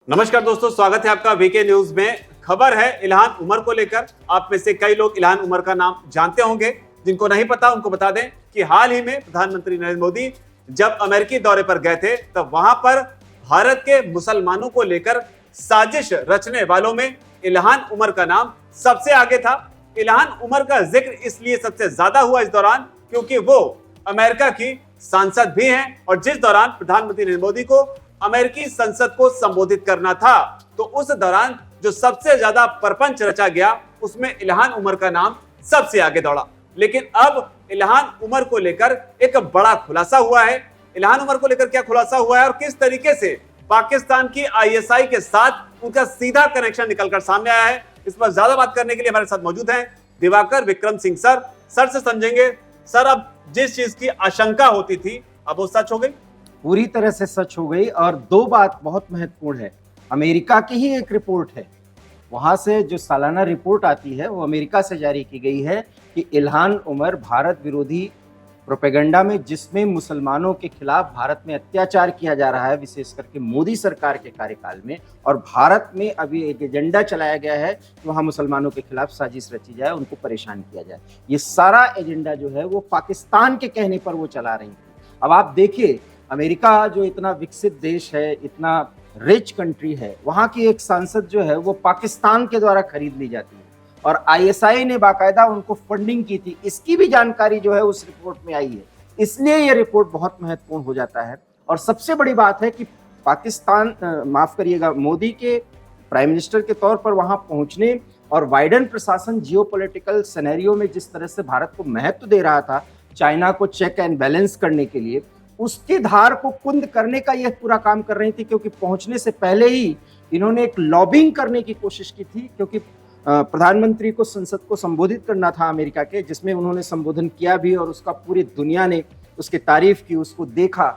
नमस्कार दोस्तों, स्वागत है आपका वीके न्यूज में। खबर है इल्हान उमर को लेकर। आप में से कई लोग इल्हान उमर का नाम जानते होंगे, जिनको नहीं पता उनको बता दें कि हाल ही में प्रधानमंत्री नरेंद्र मोदी जब अमेरिकी दौरे पर गए थे तब वहां पर भारत के मुसलमानों को लेकर साजिश रचने वालों में इल्हान उमर का नाम सबसे आगे था। इल्हान उमर का जिक्र इसलिए सबसे ज्यादा हुआ इस दौरान क्योंकि वो अमेरिका की सांसद भी हैं और जिस दौरान प्रधानमंत्री नरेंद्र मोदी को अमेरिकी संसद को संबोधित करना था तो उस दौरान जो सबसे ज्यादा परपंच रचा गया उसमें इल्हान उमर का नाम सबसे आगे दौड़ा। लेकिन अब इल्हान उमर को लेकर एक बड़ा खुलासा हुआ है। इल्हान उमर को लेकर क्या खुलासा हुआ है और किस तरीके से पाकिस्तान की आईएसआई के साथ उनका सीधा कनेक्शन निकलकर सामने आया है, इस पर ज्यादा बात करने के लिए हमारे साथ मौजूद हैं दिवाकर विक्रम सिंह सर से समझेंगे। सर, अब जिस चीज की आशंका होती थी अब वो सच हो गई? पूरी तरह से सच हो गई। और दो बात बहुत महत्वपूर्ण है। अमेरिका की ही एक रिपोर्ट है, वहां से जो सालाना रिपोर्ट आती है वो अमेरिका से जारी की गई है कि इल्हान उमर भारत विरोधी प्रोपेगेंडा में, जिसमें मुसलमानों के खिलाफ भारत में अत्याचार किया जा रहा है विशेष करके मोदी सरकार के कार्यकाल में, और भारत में अभी एक एजेंडा चलाया गया है कि वहाँ मुसलमानों के खिलाफ साजिश रची जाए, उनको परेशान किया जाए। ये सारा एजेंडा जो है वो पाकिस्तान के कहने पर वो चला रही थी। अब आप देखिए, अमेरिका जो इतना विकसित देश है, इतना रिच कंट्री है, वहाँ की एक सांसद जो है वो पाकिस्तान के द्वारा खरीद ली जाती है और आईएसआई ने बाकायदा उनको फंडिंग की थी। इसकी भी जानकारी जो है उस रिपोर्ट में आई है। इसलिए ये रिपोर्ट बहुत महत्वपूर्ण हो जाता है। और सबसे बड़ी बात है कि पाकिस्तान, माफ करिएगा, मोदी के प्राइम मिनिस्टर के तौर पर वहाँ पहुँचने और बाइडेन प्रशासन जियोपॉलिटिकल सिनेरियो में जिस तरह से भारत को महत्व दे रहा था, चाइना को चेक एंड बैलेंस करने के लिए, उसकी धार को कुंद करने का यह पूरा काम कर रही थी। क्योंकि पहुंचने से पहले ही इन्होंने एक लॉबिंग करने की कोशिश की थी, क्योंकि प्रधानमंत्री को संसद को संबोधित करना था अमेरिका के, जिसमें उन्होंने संबोधन किया भी और उसका पूरी दुनिया ने उसकी तारीफ की, उसको देखा।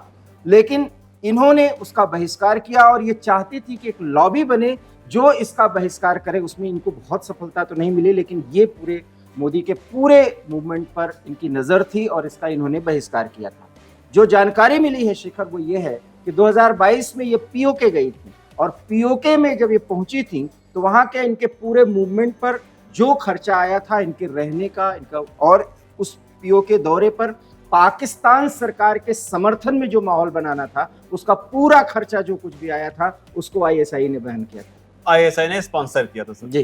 लेकिन इन्होंने उसका बहिष्कार किया और ये चाहती थी कि एक लॉबी बने जो इसका बहिष्कार करे। उसमें इनको बहुत सफलता तो नहीं मिली, लेकिन ये पूरे मोदी के पूरे मूवमेंट पर इनकी नज़र थी और इसका इन्होंने बहिष्कार किया था। जो जानकारी मिली है शिखर, वो ये है कि 2022 में ये पीओके गई थी और पीओके में जब ये पहुंची थी तो वहाँ के इनके पूरे मूवमेंट पर जो खर्चा आया था, इनके रहने का, इनका, और उस पीओके दौरे पर पाकिस्तान सरकार के समर्थन में जो माहौल बनाना था, उसका पूरा खर्चा जो कुछ भी आया था उसको आईएसआई ने वहन किया था। आईएसआई ने स्पॉन्सर किया था सर जी,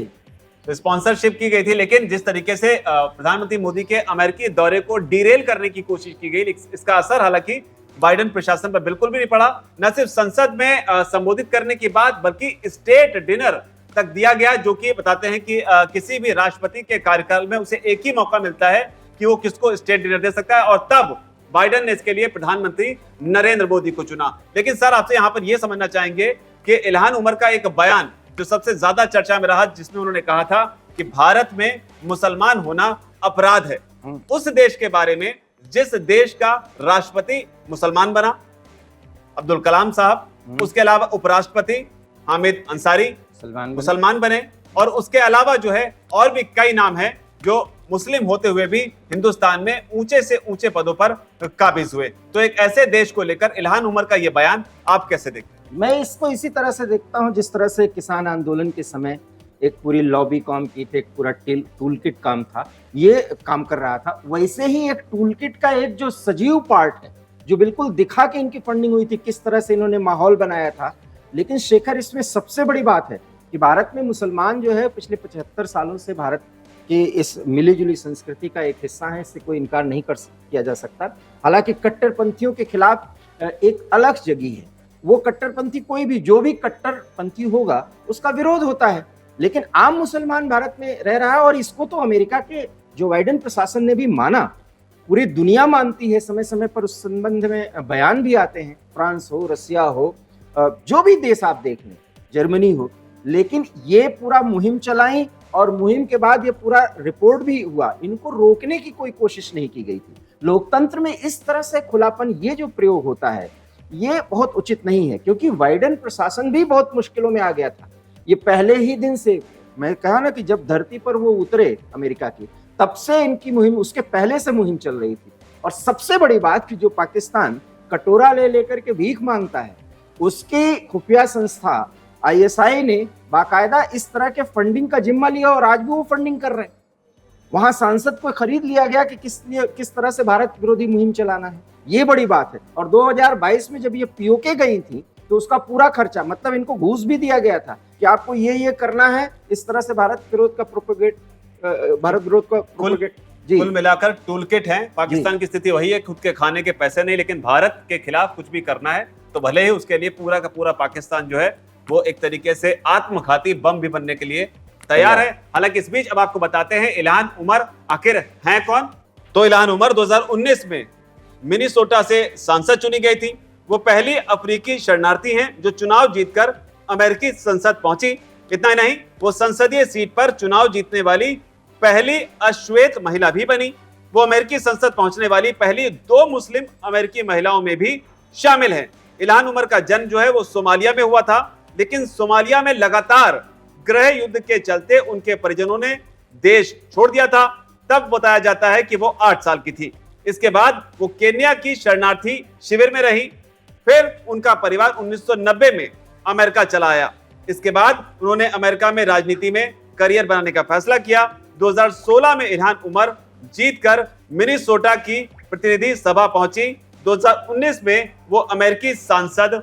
तो स्पॉन्सरशिप की गई थी। लेकिन जिस तरीके से प्रधानमंत्री मोदी के अमेरिकी दौरे को डिरेल करने की कोशिश की गई, इसका असर हालांकि बाइडेन प्रशासन पर बिल्कुल भी नहीं पड़ा। न सिर्फ संसद में संबोधित करने की बात, बल्कि स्टेट डिनर तक दिया गया, जो कि बताते हैं कि किसी भी राष्ट्रपति के कार्यकाल में उसे एक ही मौका मिलता है कि वो किसको स्टेट डिनर दे सकता है, और तब बाइडेन ने इसके लिए प्रधानमंत्री नरेंद्र मोदी को चुना। लेकिन सर, आपसे यहाँ पर यह समझना चाहेंगे कि इल्हान उमर का एक बयान जो सबसे ज्यादा चर्चा में रहा, जिसमें उन्होंने कहा था कि भारत में मुसलमान होना अपराध है, उस देश के बारे में जिस देश का राष्ट्रपति मुसलमान बना, अब्दुल कलाम साहब, उसके अलावा उपराष्ट्रपति हामिद अंसारी मुसलमान बने, और उसके अलावा जो है और भी कई नाम हैं जो मुस्लिम होते हुए भी हिंदुस्तान में ऊंचे से ऊंचे पदों पर काबिज हुए। तो एक ऐसे देश को लेकर इल्हान उमर का यह बयान आप कैसे देखते हैं? मैं इसको इसी तरह से देखता हूं जिस तरह से किसान आंदोलन के समय एक पूरी लॉबी काम की थी, एक पूरा टूल किट काम था, ये काम कर रहा था। वैसे ही एक टूल किट का एक जो सजीव पार्ट है, जो बिल्कुल दिखा के इनकी फंडिंग हुई थी, किस तरह से इन्होंने माहौल बनाया था। लेकिन शेखर, इसमें सबसे बड़ी बात है कि भारत में मुसलमान जो है पिछले 75 सालों से भारत के इस मिली जुली संस्कृति का एक हिस्सा है, इससे कोई इनकार नहीं किया जा सकता। हालांकि कट्टरपंथियों के खिलाफ एक अलग जगह है, वो कट्टरपंथी कोई भी, जो भी कट्टरपंथी होगा उसका विरोध होता है। लेकिन आम मुसलमान भारत में रह रहा है और इसको तो अमेरिका के जो बाइडेन प्रशासन ने भी माना, पूरी दुनिया मानती है। समय समय पर उस संबंध में बयान भी आते हैं, फ्रांस हो, रसिया हो, जो भी देश आप देख लें, जर्मनी हो। लेकिन ये पूरा मुहिम चलाई और मुहिम के बाद ये पूरा रिपोर्ट भी हुआ, इनको रोकने की कोई कोशिश नहीं की गई थी। लोकतंत्र में इस तरह से खुलापन, ये जो प्रयोग होता है, ये बहुत उचित नहीं है, क्योंकि बाइडेन प्रशासन भी बहुत मुश्किलों में आ गया था। ये पहले ही दिन से, मैं कहा ना कि जब धरती पर वो उतरे अमेरिका की, तब से इनकी मुहिम, उसके पहले से मुहिम चल रही थी। और सबसे बड़ी बात कि जो पाकिस्तान कटोरा ले लेकर के भीख मांगता है, उसकी खुफिया संस्था आईएसआई ने बाकायदा इस तरह के फंडिंग का जिम्मा लिया और आज भी वो फंडिंग कर रहे हैं। वहां सांसद को खरीद लिया गया कि किस तरह से भारत विरोधी मुहिम चलाना है, ये बड़ी बात है। और 2022 में जब ये पीओके गई थी तो उसका पूरा खर्चा, मतलब इनको घूस भी दिया गया था कि आपको ये करना है, इस तरह से भारत विरोध का प्रोपेगेट जी। कुल मिलाकर टूल किट है। पाकिस्तान की स्थिति वही है, खुद के खाने के पैसे नहीं, लेकिन भारत के खिलाफ कुछ भी करना है तो भले ही उसके लिए पूरा का पूरा पाकिस्तान जो है वो एक तरीके से आत्मघाती बम भी बनने के लिए तैयार है। हालांकि इस बीच अब आपको बताते हैं इल्हान उमर आखिर हैं कौन। तो इल्हान उमर 2019 में मिनीसोटा से सांसद चुनी गई थी। वो पहली अफ्रीकी शरणार्थी हैं जो चुनाव जीतकर अमेरिकी संसद पहुंची। इतना ही नहीं, वो संसदीय सीट पर चुनाव जीतने वाली पहली अश्वेत महिला भी बनी। वो अमेरिकी संसद पहुंचने वाली पहली 2 मुस्लिम अमेरिकी महिलाओं में भी शामिल है। इल्हान उमर का जन्म जो है वो सोमालिया में हुआ था, लेकिन सोमालिया में लगातार गृह युद्ध के चलते उनके परिजनों ने देश छोड़ दिया था। तब बताया जाता है कि वो 8 साल की थी। इसके बाद वो केन्या की शरणार्थी शिविर में रही। फिर उनका परिवार 1990 में अमेरिका चला आया। इसके बाद उन्होंने अमेरिका में राजनीति में करियर बनाने का फैसला किया। 2016 में इल्हान उमर जीतकर मिनीसोटा की प्रतिनिधि सभा पहुंची। 2019 में वो अमेरिकी सांसद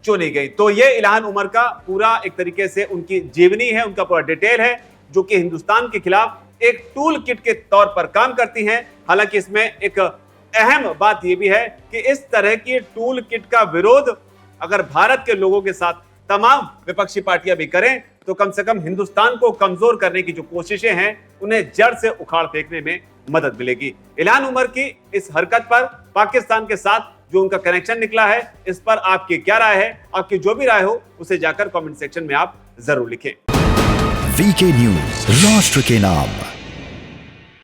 चुनी गई। तो ये इल्हान उमर का पूरा एक तरीके से उनकी जीवनी है, उनका पूरा डिटेल है, जो कि हिंदुस्तान के खिलाफ एक टूल किट के तौर पर काम करती हैं। हालांकि इसमें एक अहम बात यह भी है कि इस तरह की टूल किट का विरोध अगर भारत के लोगों के साथ तमाम विपक्षी पार्टियां भी करें तो कम से कम हिंदुस्तान को कमजोर करने की जो कोशिशें हैं उन्हें जड़ से उखाड़ फेंकने में मदद मिलेगी। इल्हान उमर की इस हरकत पर पाकिस्तान के साथ जो उनका कनेक्शन निकला है, इस पर आपकी क्या राय है? आपकी जो भी राय हो उसे जाकर कमेंट सेक्शन में आप जरूर लिखें। वीके न्यूज, राष्ट्र के नाम।